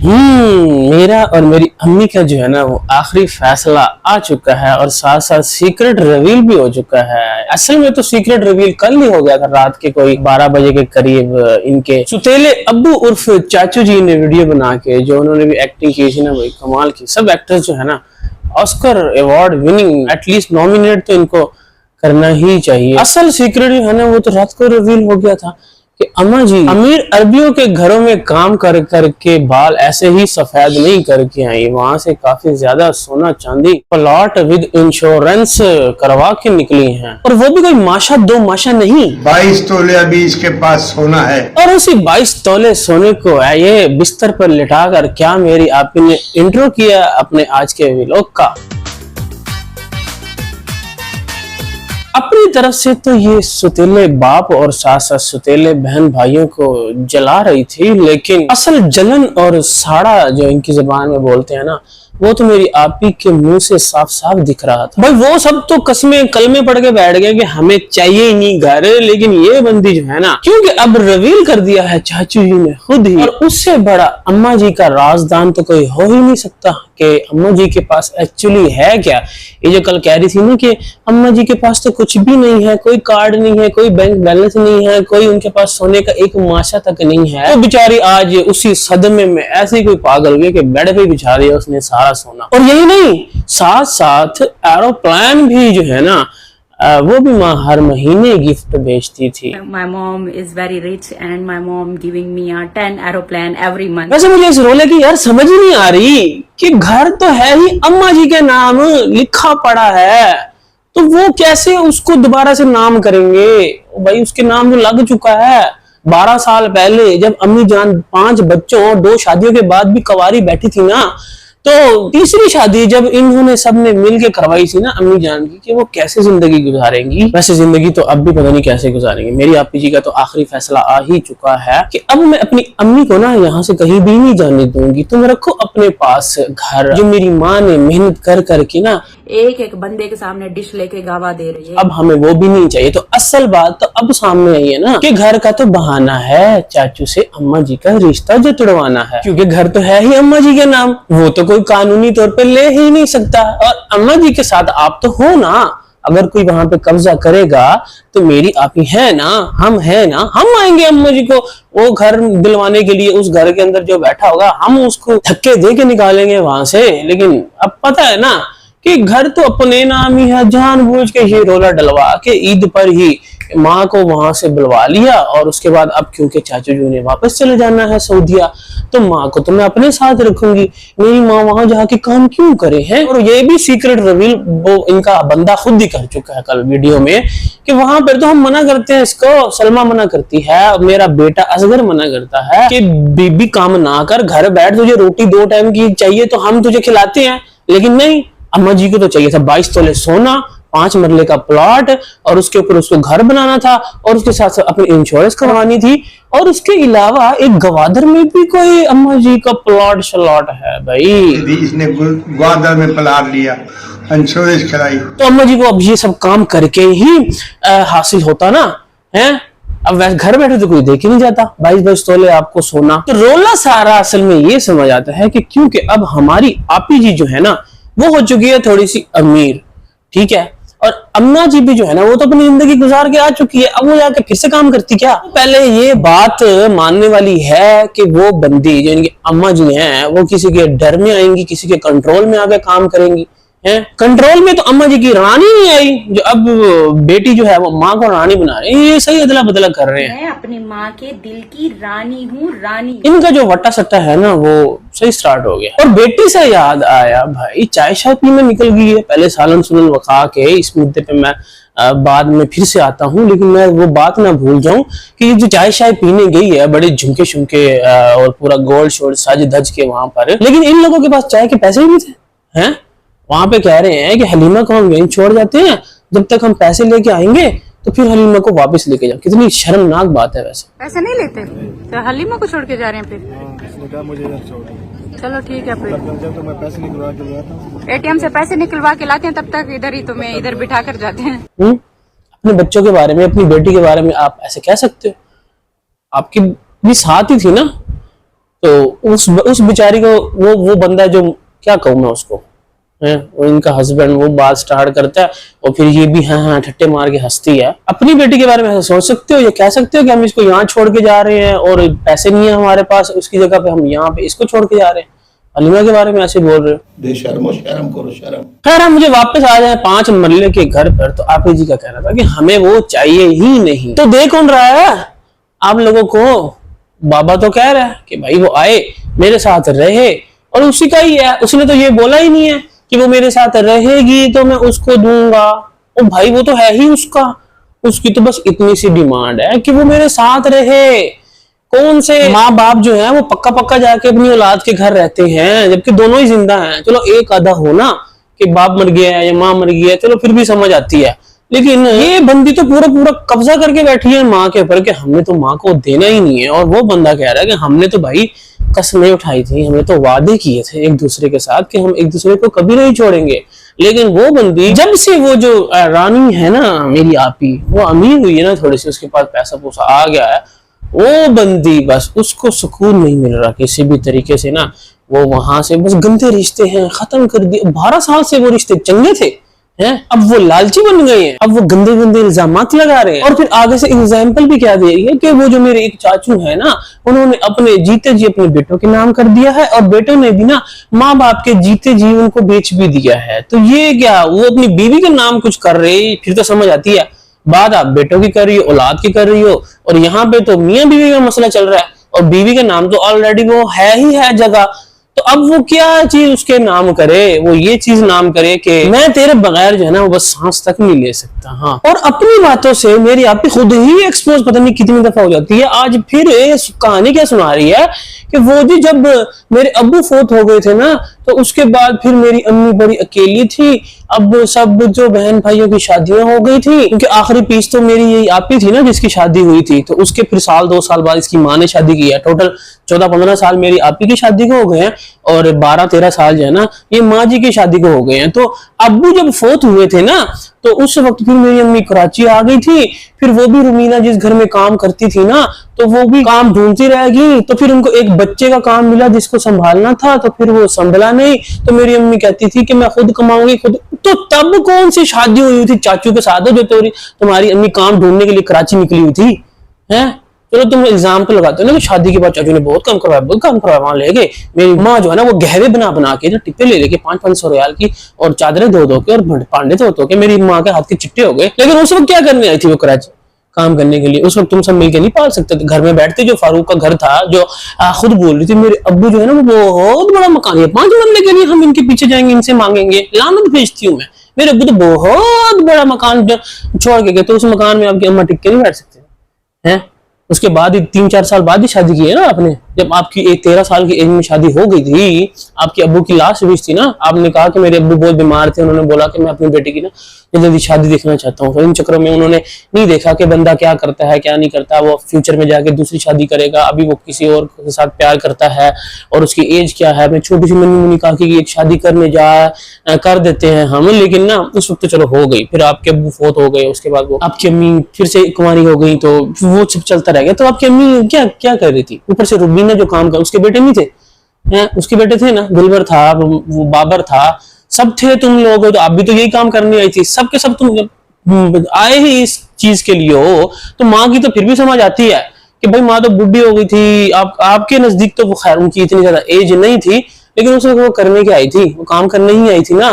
मेरा और मेरी अम्मी का जो है ना वो आखिरी फैसला आ चुका है और साथ साथ सीक्रेट रिवील भी हो चुका है। असल में तो सीक्रेट रिवील कल ही हो गया था, रात के कोई 12 बजे के करीब इनके सुतेले अब्बू उर्फ चाचू जी ने वीडियो बना के, जो उन्होंने भी एक्टिंग की थी ना वही कमाल की। सब एक्टर्स जो है ना Oscar award winning at least nominate तो इनको करना ही चाहिए। असल सीक्रेट जो है ना वो तो रात को रिवील हो गया था कि अम्मा जी अमीर अरबियों के घरों में काम कर करके बाल ऐसे ही सफेद नहीं करके आई, वहां से काफी ज्यादा सोना चांदी प्लॉट विद इंश्योरेंस करवा के निकली हैं। और वो भी कोई माशा दो माशा नहीं, 22 तोले अभी इसके पास सोना है। और उसी 22 तोले सोने को ये बिस्तर पर लिटा कर क्या मेरी आपी ने इंट्रो किया अपने आज के व्लॉग का। अपनी तरफ से तो ये सुतेले बाप और साथ साथ सुतेले बहन भाइयों को जला रही थी, लेकिन असल जलन और साड़ा जो इनकी जुबान में बोलते हैं ना वो तो मेरी आपी के मुंह से साफ साफ दिख रहा था। भाई वो सब तो कस्में कलमे पड़ के बैठ गए कि हमें चाहिए ही नहीं घर, लेकिन ये बंदी जो है ना, क्योंकि अब रिवील कर दिया है चाचू जी ने खुद ही, और उससे बड़ा अम्मा जी का राजदान तो कोई हो ही नहीं सकता कि अम्मा जी के पास एक्चुअली है क्या। ये जो कल कह रही थी ना कि अम्मा जी के पास तो कुछ भी नहीं है, कोई कार्ड नहीं है, कोई बैंक बैलेंस नहीं है, कोई उनके पास सोने का एक माशा तक नहीं है, तो बेचारी आज उसी सदमे में ऐसे ही कोई पागल हुई कि बेड पे बिछा दिया उसने सारा सोना। और यही नहीं, साथ साथ एरोप्लेन भी जो है ना वो भी माँ हर महीने गिफ्ट भेजती थी। My mom is very rich and my mom giving me a 10 aeroplane every month. वैसे मुझे इस रोले की यार समझ ही नहीं आ रही कि घर तो है ही अम्मा जी के नाम लिखा पड़ा है, तो वो कैसे उसको दोबारा से नाम करेंगे। भाई उसके नाम तो लग चुका है 12 साल पहले, जब अम्मी जान 5 बच्चों 2 शादियों के बाद भी कवारी बैठी थी ना, तो तीसरी शादी जब इन्होंने सबने मिलके करवाई थी ना अम्मी जान की, कि वो कैसे जिंदगी गुजारेंगी। वैसे जिंदगी तो अब भी पता नहीं कैसे गुजारेंगे। मेरी आपी जी का तो आखिरी फैसला आ ही चुका है कि अब मैं अपनी अम्मी को ना यहाँ से कहीं भी नहीं जाने दूंगी, तुम रखो अपने पास घर, जो मेरी माँ ने मेहनत कर करके ना एक एक बंदे के सामने डिश लेके गावा दे रही है। अब हमें वो भी नहीं चाहिए। तो असल बात तो अब सामने आई है ना कि घर का तो बहाना है चाचू से अम्मा जी का रिश्ता जो तुड़वाना है, क्योंकि घर तो है ही अम्मा जी के नाम, वो तो कोई कानूनी तौर पे ले ही नहीं सकता। और अम्मा जी के साथ आप तो हो ना, अगर कोई वहां पे कब्जा करेगा तो मेरी आपी है ना, हम है ना, हम आएंगे अम्मा जी को वो घर दिलवाने के लिए। उस घर के अंदर जो बैठा होगा हम उसको धक्के दे के निकालेंगे वहां से। लेकिन अब पता है ना कि घर तो अपने नाम ही है, जानबूझ के ये रोला डलवा के ईद पर ही माँ को वहां से बुलवा लिया। और उसके बाद अब क्योंकि चाचू जी ने वापस चले जाना है सऊदीया, तो माँ को तो मैं अपने साथ रखूंगी, मेरी माँ वहां जाके काम क्यों करे हैं। और ये भी सीक्रेट रिवील वो इनका बंदा खुद ही कर चुका है कल वीडियो में कि वहां पर तो हम मना करते हैं, इसको सलमा मना करती है, मेरा बेटा असगर मना करता है कि बीबी काम ना कर, घर बैठ, तुझे रोटी 2 टाइम की चाहिए तो हम तुझे खिलाते हैं। लेकिन नहीं, अम्मा जी को तो चाहिए था 22 तोले सोना, 5 मरले का प्लॉट, और उसके ऊपर उसको घर बनाना था, और उसके साथ साथ अपनी इंश्योरेंस करवानी थी, और उसके अलावा एक गवादर में भी कोई अम्मा जी का प्लॉट शलॉट है। भाई इसने ग्वादर में प्लाट लिया, इंश्योरेंस कराई, तो अम्मा जी को अब ये सब काम करके ही हासिल होता ना है। अब वैसे घर बैठे तो कोई देख ही नहीं जाता 22 तोले आपको सोना। तो रोला सारा असल में ये समझ आता है कि क्योंकि अब हमारी आपी जी जो है ना वो हो चुकी है थोड़ी सी अमीर, ठीक है, और अम्मा जी भी जो है ना वो तो अपनी जिंदगी गुजार के आ चुकी है, अब वो जाके फिर से काम करती क्या। पहले ये बात मानने वाली है कि वो बंदी जो इनकी अम्मा जी हैं वो किसी के डर में आएंगी, किसी के कंट्रोल में आके काम करेंगी। हैं कंट्रोल में तो अम्मा जी की रानी नहीं आई, जो अब बेटी जो है वो माँ को रानी बना रहे हैं। ये सही अदला बदला कर रहे हैं। मैं अपनी माँ के दिल की रानी हूँ, रानी। इनका जो वट्टा सट्टा है ना वो सही स्टार्ट हो गया। और बेटी से याद आया, भाई चाय शाय पीने निकल गई है, पहले सालन सुनन वखा के इस मुद्दे पे मैं बाद में फिर से आता हूँ, लेकिन मैं वो बात ना भूल जाऊं कि ये जो चाय शाय पीने गई है बड़े झुमके शुमके और पूरा गोल्ड शोल्ड सज धज के वहां पर, लेकिन इन लोगों के पास चाय के पैसे ही नहीं थे। हैं वहां पे कह रहे हैं कि हलीमा को हम यहीं छोड़ जाते हैं, जब तक हम पैसे लेके आएंगे तो फिर हलीमा को वापस लेके जाओ। कितनी शर्मनाक बात है। वैसे पैसे नहीं लेते तो हलीमा को छोड़ के जा रहे हैं फिर? उसने कहा मुझे इधर छोड़ दो। चलो ठीक है, फिर जब तक मैं पैसे निकलवा के ले आता हूँ, एटीएम से पैसे निकलवा के लाते हैं तब तक इधर ही तुम्हें इधर बिठा कर जाते हैं। अपने बच्चों के बारे में, अपनी बेटी के बारे में आप ऐसे कह सकते हो? आपकी भी साथ ही थी ना, तो उस बेचारी को वो बंदा जो, क्या कहूँ मैं उसको, है इनका हस्बैंड, वो बात स्टार्ट करता है और फिर ये भी हाँ ठट्टे मार के हंसती है। अपनी बेटी के बारे में ऐसा सोच सकते हो या कह सकते हो कि हम इसको यहाँ छोड़ के जा रहे हैं और पैसे नहीं है हमारे पास, उसकी जगह पे हम यहाँ पे इसको छोड़ के जा रहे हैं। हलीमा के बारे में ऐसे बोल रहे हो। बेशर्मो, शर्म करो शर्म। खैर हम मुझे वापस आ जाए 5 मरले के घर पर, तो आपे जी का कहना था कि हमें वो चाहिए ही नहीं। तो देख कौन रहा है आप लोगों को, बाबा तो कह रहा है कि भाई वो आए मेरे साथ रहे, और उसी का ही है, उसने तो ये बोला ही नहीं है कि वो मेरे साथ रहेगी तो मैं उसको दूंगा। ओ भाई वो तो है ही उसका, उसकी तो बस इतनी सी डिमांड है कि वो मेरे साथ रहे। कौन से माँ बाप जो है वो पक्का पक्का जाके अपनी औलाद के घर रहते हैं, जबकि दोनों ही जिंदा हैं। चलो एक आधा हो ना कि बाप मर गया है या माँ मर गई है, चलो फिर भी समझ आती है, लेकिन ये बंदी तो पूरा पूरा कब्जा करके बैठी है माँ के ऊपर कि हमने तो माँ को देना ही नहीं है। और वो बंदा कह रहा है कि हमने तो भाई कस्में उठाई थी, हमने तो वादे किए थे एक दूसरे के साथ कि हम एक दूसरे को कभी नहीं छोड़ेंगे। लेकिन वो बंदी जब से वो जो रानी है ना मेरी आपी, वो अमीर हुई है ना थोड़ी सी, उसके पास पैसा पूसा आ गया है, वो बंदी बस उसको सुकून नहीं मिल रहा किसी भी तरीके से ना। वो वहां से बस गंदे रिश्ते हैं खत्म कर दिए। 12 साल से वो रिश्ते चंगे थे हैं, अब वो लालची बन गए हैं, अब वो गंदे गंदे इल्जामात लगा रहे हैं। और फिर आगे से एग्जाम्पल भी क्या दे रही है कि वो जो मेरे एक चाचू है ना, उन्होंने अपने जीते जी अपने बेटों के नाम कर दिया है, और बेटों ने भी ना माँ बाप के जीते जी उनको बेच भी दिया है। तो ये क्या, वो अपनी बीवी के नाम कुछ कर रहे, फिर तो समझ आती है। बात आप बेटों की कर रही हो, औलाद की कर रही हो, और यहाँ पे तो मियाँ बीवी का मसला चल रहा है, और बीवी के नाम तो ऑलरेडी वो है ही है जगह। तो अब वो क्या चीज उसके नाम करे, वो ये चीज नाम करे कि मैं तेरे बगैर जो है ना वो बस सांस तक नहीं ले सकता। हाँ, और अपनी बातों से मेरी आप खुद ही एक्सपोज पता नहीं कितनी दफा हो जाती है। आज फिर कहानी क्या सुना रही है कि वो जी जब मेरे अब्बू फोत हो गए थे ना, तो उसके बाद फिर मेरी अम्मी बड़ी अकेली थी। अब सब जो बहन भाइयों की शादियां हो गई थी, क्योंकि आखिरी पीस तो मेरी यही आपी थी ना जिसकी शादी हुई थी, तो उसके फिर 1-2 साल बाद इसकी माँ ने शादी की है। टोटल 14-15 साल मेरी आपी की शादी को हो गए हैं, और 12-13 साल जो है ना ये माँ जी की शादी को हो गए हैं। तो अब्बू जब फोत हुए थे ना, तो उस वक्त फिर मेरी अम्मी कराची आ गई थी। फिर वो भी रुमीना जिस घर में काम करती थी ना, तो वो भी काम ढूंढती रहेगी। तो फिर उनको एक बच्चे का काम मिला जिसको संभालना था, तो फिर वो संभला नहीं। तो मेरी अम्मी कहती थी कि मैं खुद कमाऊंगी खुद। तो तब कौन सी शादी हुई थी चाचू के साथ जो तुम्हारी अम्मी काम ढूंढने के लिए कराची निकली हुई थी हैं? चलो तुम इल्जाम तो लगाते हो ना कि शादी के बाद चाचू ने बहुत कम करवाया वहां ले गए। मेरी माँ जो है ना वो गहरे बना के ना टिप्पे ले लेके 500-500 रियाल की, और चादरें धो के और पांडे धो के मेरी माँ के हाथ के चिट्टे हो गए। लेकिन उस वक्त क्या करने आई थी वो कराची काम करने के लिए? उस वक्त तुम सब मिलकर नहीं पाल सकते थे। घर में बैठते, जो फारूक का घर था, जो खुद बोल रही थी मेरे अब्बू जो है ना वो बहुत बड़ा मकान है, 5 मरले के लिए हम इनके पीछे जाएंगे, इनसे मांगेंगे, लानत भेजती हूँ मैं। मेरे अब्बू तो बहुत बड़ा मकान छोड़ के गए, तो उस मकान में आपकी अम्मा टिक के नहीं बैठ सकते हैं। उसके बाद ही 3-4 साल बाद ही शादी की है ना आपने, जब आपकी एक 13 साल की एज में शादी हो गई थी। आपके अब्बू की लास्ट विश थी ना, आपने कहा कि मेरे अब्बू बहुत बीमार थे, उन्होंने बोला कि मैं अपनी बेटी की ना जल्दी शादी देखना चाहता हूँ। तो इन चक्रों में उन्होंने नहीं देखा कि बंदा क्या करता है क्या नहीं करता, वो फ्यूचर में जाके दूसरी शादी करेगा, अभी वो किसी और के साथ प्यार करता है, और उसकी एज क्या है। मैं छोटी सी मनी मुनी कहा कि एक शादी करने कर देते हैं हम, लेकिन ना उस वक्त तो चलो हो गई। फिर आपके अब्बू फोत हो गए, उसके बाद वो आपकी अम्मी फिर से कुंवारी हो गई, तो वो सब चलता रह गया। तो आपकी अम्मी क्या क्या कर रही थी? ऊपर से रुबीना जो काम कर, उसके बेटे नहीं थे हैं? उसके बेटे थे ना, दिलबर था, वो बाबर था, सब थे तुम लोग। तो आप भी तो यही काम करने आई थी, सबके सब तुम आए ही इस चीज के लिए हो। तो माँ की तो फिर भी समझ आती है कि भाई माँ तो बुढ़ी हो गई थी, आपके नजदीक तो वो खैर उनकी इतनी ज्यादा एज नहीं थी, लेकिन उसमें वो करने के आई थी, वो काम करने ही आई थी ना।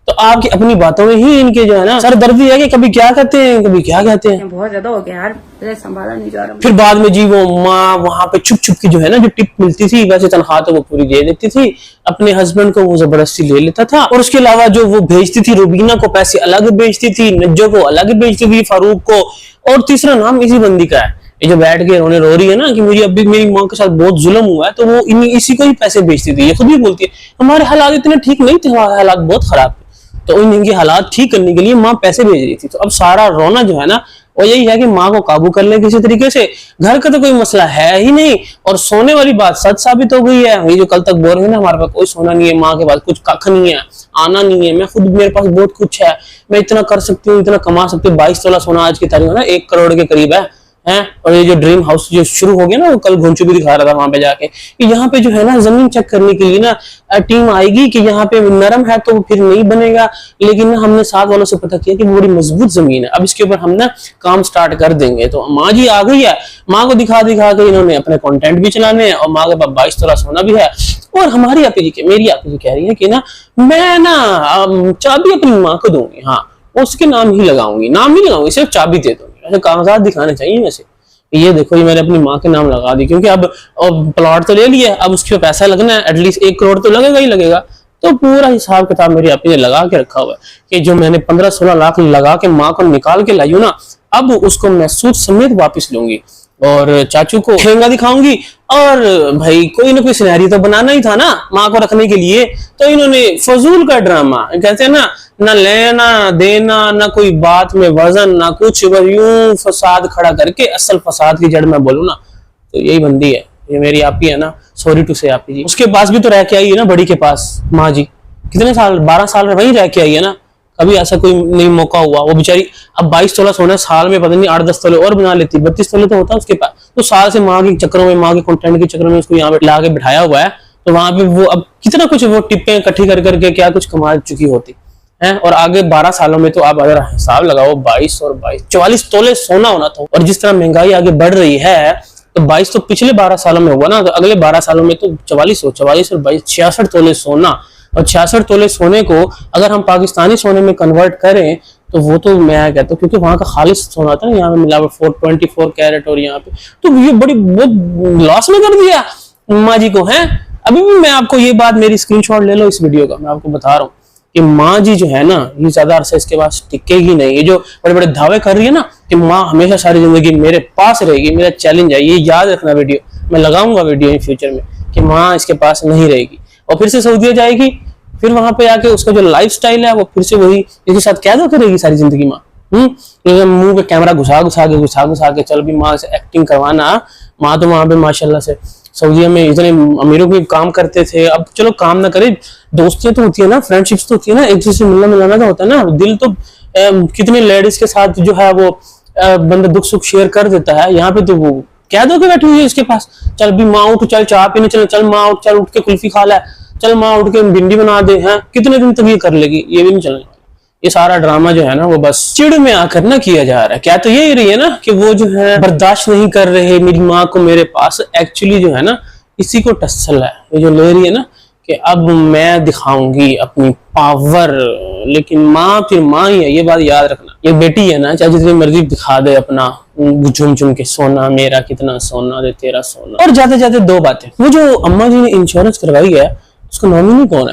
तो आपकी अपनी बातों में ही इनके जो है ना सरदर्दी है कि कभी क्या कहते हैं कभी क्या कहते हैं। बहुत ज्यादा हो गया यार, मुझे संभाला नहीं जा रहा। फिर बाद में जी वो माँ वहां पे छुप छुप की जो है ना जो टिप मिलती थी, वैसे तनख्वाह तो वो पूरी दे देती थी, अपने हस्बैंड को वो जबरदस्ती ले लेता था। और उसके अलावा जो वो भेजती थी रुबीना को पैसे अलग भेजती थी, नज्जो को अलग भेजती थी, फारूक को। और तीसरा नाम इसी बंदी का है, ये जो बैठ के रोने रो रही है ना कि मेरी माँ के साथ बहुत जुल्म हुआ है, तो वो इसी को ही पैसे भेजती थी। ये खुद भी बोलती है हमारे हालात इतने ठीक नहीं थे, हमारे हालात बहुत खराब थे, तो इनके हालात ठीक करने के लिए माँ पैसे भेज रही थी। तो अब सारा रोना जो है ना वो यही है कि माँ को काबू कर ले किसी तरीके से। घर का तो कोई मसला है ही नहीं, और सोने वाली बात सच साबित हो गई है। ये जो कल तक बोल रहे हैं ना हमारे पास कोई सोना नहीं है, माँ के पास कुछ कख नहीं है, आना नहीं है, मैं खुद मेरे पास बहुत कुछ है, मैं इतना कर सकती हूँ, इतना कमा सकती हूँ। 22 तोला सोना आज की तारीख में ना 1 करोड़ के करीब है। हैं। और ये जो ड्रीम हाउस जो शुरू हो गया ना, वो कल घुंचू भी दिखा रहा था वहां पे जाके, कि यहाँ पे जो है ना जमीन चेक करने के लिए ना टीम आएगी कि यहाँ पे नरम है तो फिर नहीं बनेगा, लेकिन ना हमने साथ वालों से पता किया कि वो बड़ी मजबूत जमीन है, अब इसके ऊपर हम ना काम स्टार्ट कर देंगे। तो माँ जी आ गई है, माँ को दिखा दिखा के इन्होंने अपने कंटेंट भी चलाने हैं, और माँ के पास 22 तोला सोना भी है। और हमारी आपी जी मेरी आपी जी कह रही है कि ना मैं ना चाबी अपनी माँ को दूंगी, हाँ उसके नाम ही लगाऊंगी, नाम नहीं लगाऊंगी, सिर्फ चाबी दे दूंगी। ऐसे कागजात दिखाने चाहिए वैसे, ये देखो ये मैंने अपनी माँ के नाम लगा दी, क्योंकि अब प्लॉट तो ले लिया, अब उसके पैसा लगना है, एटलीस्ट 1 करोड़ तो लगेगा ही लगेगा। तो पूरा हिसाब किताब मेरी आपी ने लगा के रखा हुआ है कि जो मैंने 15-16 लाख लगा के माँ को निकाल के लाई हूं ना, अब उसको मैं सूद समेत वापस लूंगी और चाचू को ठेंगा दिखाऊंगी। और भाई कोई ना कोई सिनेरियो तो बनाना ही था ना माँ को रखने के लिए, तो इन्होंने फजूल का ड्रामा, कहते हैं ना लेना देना, ना कोई बात में वजन, ना कुछ, बस यूं फसाद खड़ा करके, असल फसाद की जड़ मैं बोलूं ना तो यही बंदी है, ये मेरी आपी है ना, सॉरी टू से आपी जी। उसके पास भी तो रह के आई है ना, बड़ी के पास माँ जी, कितने साल, 12 साल वहीं रह के आई है ना, कभी ऐसा कोई नहीं मौका हुआ। वो बेचारी अब 22 तोला सोना, साल में पता नहीं 8-10 तोले और बना लेती, 32 तोले तो होता उसके पास, तो साल से माँ के चक्करों में, माँ के कंटेंट के चक्करों में उसको यहाँ पे ला के बिठाया हुआ है। तो वहां पे वो अब कितना कुछ वो टिप्पे इकट्ठी कर करके क्या कुछ कमा चुकी होती है। और आगे 12 सालों में तो आप अगर हिसाब लगाओ 22 और 22 44 तोले सोना होना था। और जिस तरह महंगाई आगे बढ़ रही है तो 22 तो पिछले 12 सालों में हुआ ना, तो अगले 12 सालों में तो 44 और 22 66 तोले सोना। और 66 तोले सोने को अगर हम पाकिस्तानी सोने में कन्वर्ट करें तो वो तो मैं कहता हूँ, क्योंकि वहां का खालिश सोना था ना, यहाँ पे मिलावट 424 कैरेट, और यहाँ पे तो ये बड़ी बहुत लॉस में कर दिया माँ जी को है। अभी भी मैं आपको ये बात, मेरी स्क्रीनशॉट ले लो इस वीडियो का, मैं आपको बता रहा हूँ कि माँ जी जो है ना, ये ज्यादा अरसा इसके पास टिकेगी नहीं। ये जो बड़े बड़े दावे कर रही है ना कि माँ हमेशा सारी जिंदगी मेरे पास रहेगी, मेरा चैलेंज है, ये याद रखना, वीडियो मैं लगाऊंगा वीडियो इन फ्यूचर में कि माँ इसके पास नहीं रहेगी और फिर से सऊदीया जाएगी, फिर वहां पे आके उसका जो लाइफस्टाइल है वो फिर से वही इसके साथ कैद होकर रहेगी सारी जिंदगी माँ। मुंह पे कैमरा घुसा के चल भी माँ से एक्टिंग करवाना। माँ तो वहां पे माशाल्लाह से सऊदीया में इतने अमीरों के काम करते थे, अब चलो काम ना करे, दोस्तियां तो होती है ना, फ्रेंडशिप्स तो होती है ना, एक दूसरे से मिलना मिलाना तो होता है ना, दिल तो कितने लेडीज के साथ जो है वो बंदा दुख सुख शेयर कर देता है। यहाँ पे तो वो कैद होकर बैठी हुई है इसके पास, चल भी माँ उठ, चल चाय पीने चल माँ उठ, चल उठ के कुल्फी खा ले, चल माँ उठ के भिंडी बना दे, हैं कितने दिन तक ये कर लेगी, ये भी नहीं चलने वाला। ये सारा ड्रामा जो है ना वो बस चिड़ में आकर ना किया जा रहा है। क्या तो ये रही है ना कि वो जो है बर्दाश्त नहीं कर रहे मेरी माँ को मेरे पास, एक्चुअली जो है ना इसी को टस्सल है, ये जो ले रही है ना कि अब मैं दिखाऊंगी अपनी पावर, लेकिन माँ फिर माँ ही है, ये बात याद रखना। ये बेटी है ना, चाहे जितनी मर्जी दिखा दे अपना झुम झुम के सोना, मेरा कितना सोना दे तेरा सोना। और जाते जाते 2 बातें, वो जो अम्मा जी ने इंश्योरेंस करवाई है उसका नॉमिनी कौन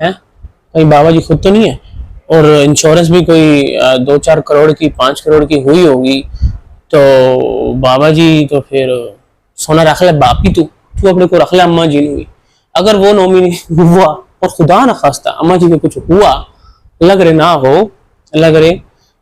है? कहीं बाबा जी खुद तो नहीं है? और इंश्योरेंस भी कोई 2-4 करोड़ की 5 करोड़ की हुई होगी, तो बाबा जी तो फिर सोना रख ले, बाप ही तू अपने को रख ले, अम्मा जी ने। अगर वो नॉमिनी हुआ और खुदा न खास्ता अम्मा जी को कुछ हुआ, लग रहे ना हो, लग रहे,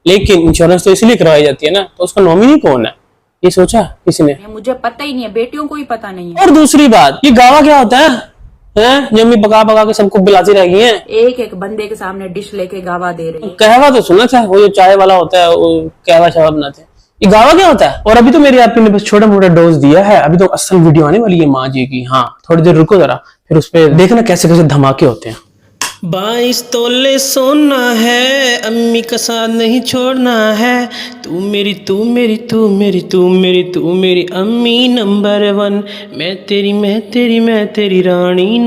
लेकिन इंश्योरेंस तो इसलिए करवाई जाती है ना, तो उसका नॉमिनी कौन है ये सोचा किसी ने? मुझे पता ही नहीं है, बेटियों को ही पता नहीं है। और दूसरी बात, ये गावा क्या होता है? जम्मी पका के सबको बिलाती रह गई है, एक बंदे के सामने डिश लेके गावा दे रही है। कहवा तो सुना था, वो जो चाय वाला होता है वो कहवा शवा बनाते हैं, ये गावा क्या होता है? और अभी तो मेरी आपने बस छोटा मोटा डोज दिया है, अभी तो असल वीडियो आने वाली है माँ जी की। हाँ थोड़ी देर रुको जरा, फिर उस पर देखना कैसे कैसे धमाके होते हैं। 22 तोले सोना है, अम्मी का साथ नहीं छोड़ना है, तू मेरी तू मेरी तू मेरी तू मेरी तू मेरी अम्मी नंबर 1, मैं तेरी रानी।